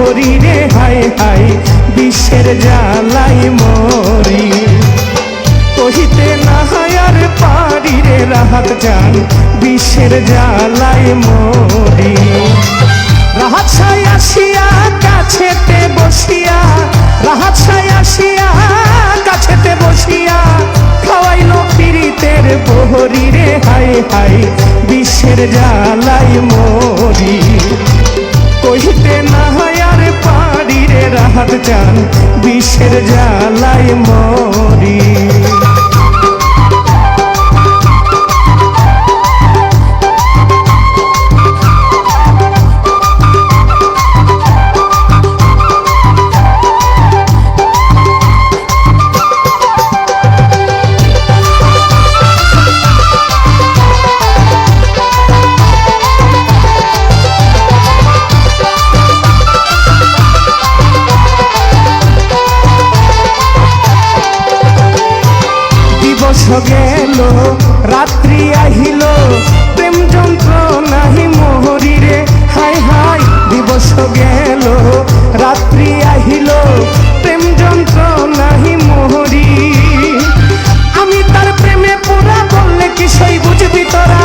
বহরি রে হায় হায় বিশ্বের জ্বালাই মরি কহিতে না আর পারি রে রাহাত জান বিশ্বের জ্বালাই মরি রাহাত ছাই আসিয়া কাছেতে বসিয়া রাহাত ছাই আসিয়া কাছেতে বসিয়া খাওয়াইলো পিরিতের বহরি রে হায় হায় বিশ্বের জ্বালাই মরি কহিতে না আর পারি রে রাহাত জান বিশ্বের জ্বালাই মরি গেল রাত্রি আহিল প্রেম যন্ত্রণাহি মোহরি রে হায় হায় দিবস গেল রাত্রি আহিল প্রেম যন্ত্রণাহি মোহরি আমি তার প্রেমে পুরা বললে কি সই বুঝবি তোরা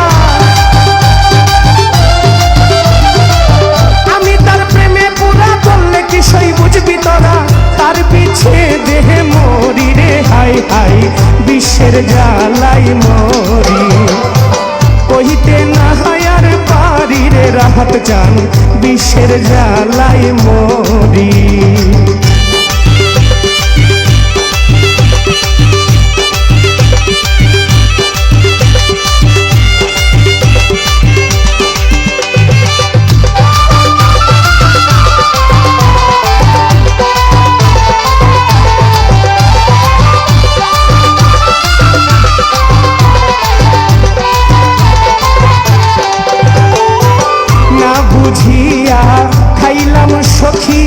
আমি তার প্রেমে পুরা বললে কি সই বুঝবি তোরা তার পিছে দেহে মরি রে হায় হায় বিশ্বের জ্বালাই মরি কহিতে না আর পারি রে রাহাত জান বিশ্বের জ্বালাই মরি বুঝিয়া খাইলাম সখী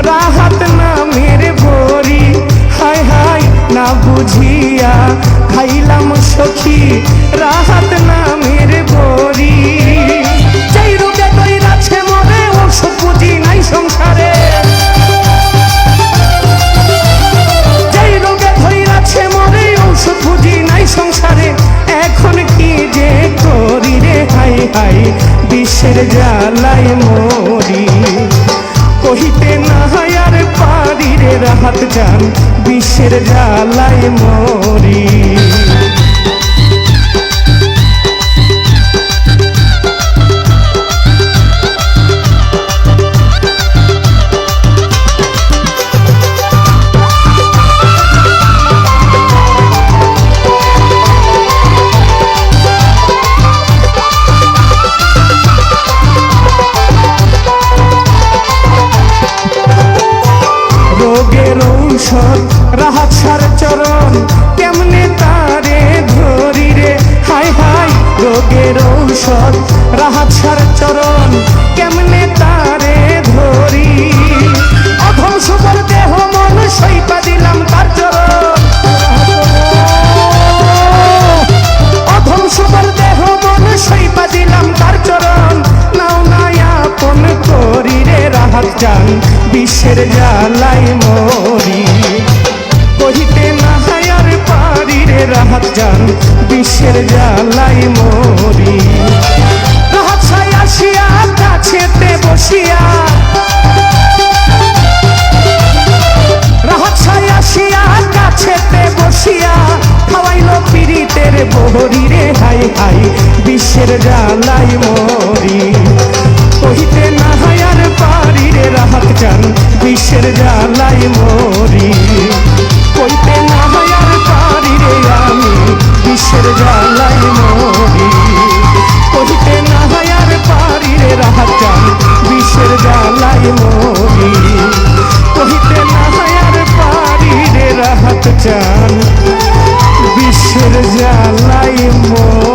রাহাত নামের বড়ি হায় হায় না বুঝিয়া খাইলাম সখী রাহাত নামের বড়ি যেই রোগে দইরাছে মরে ওষুধ বুঝি নাই সংসারে যেই রোগে দইরাছে মরে ওষুধ বুঝি নাই সংসারে এখন কি যে করি রে হায় হায় বিশ্বের জ্বালাই মরি কহিতে না আর পারি রে রাহাত জান বিশ্বের জ্বালাই মরি রাহাত ছাড় চরণ কেমনে তারে ধরি রে হায় হায় রোগের ঔষধ রাহাত ছাড় চরণ কেমনে তারে ধরি অধম সুবর দেহ মন সইপা দিলাম তার চরণ অধম সুবর দেহ মন সইপা দিলাম তার চরণ নাও নাই আপন করি রে রাহাত জান বিশ্বের জ্বালাই মরি কহিতে না আর পারি রে রাহাত জান বিশ্বের জ্বালাই মরি রাহাত ছাই আসিয়া কাছেতে বসিয়া রাহাত ছাই আসিয়া কাছেতে বসিয়া খাওয়াইলো পিরিতের বহরি রে হায় হায় বিশ্বের জ্বালাই মরি কহিতে না আর পারি রে রাহাত জান বিশ্বের জ্বালাই মরি কইতে না আর পারি রে আমি বিশ্বের জ্বালাই মরি কইতে না আর পারি রে রাহাত জান বিশ্বের জ্বালাই মরি কইতে না আর পারি রে রাহাত জান বিশ্বের জ্বালাই মরি।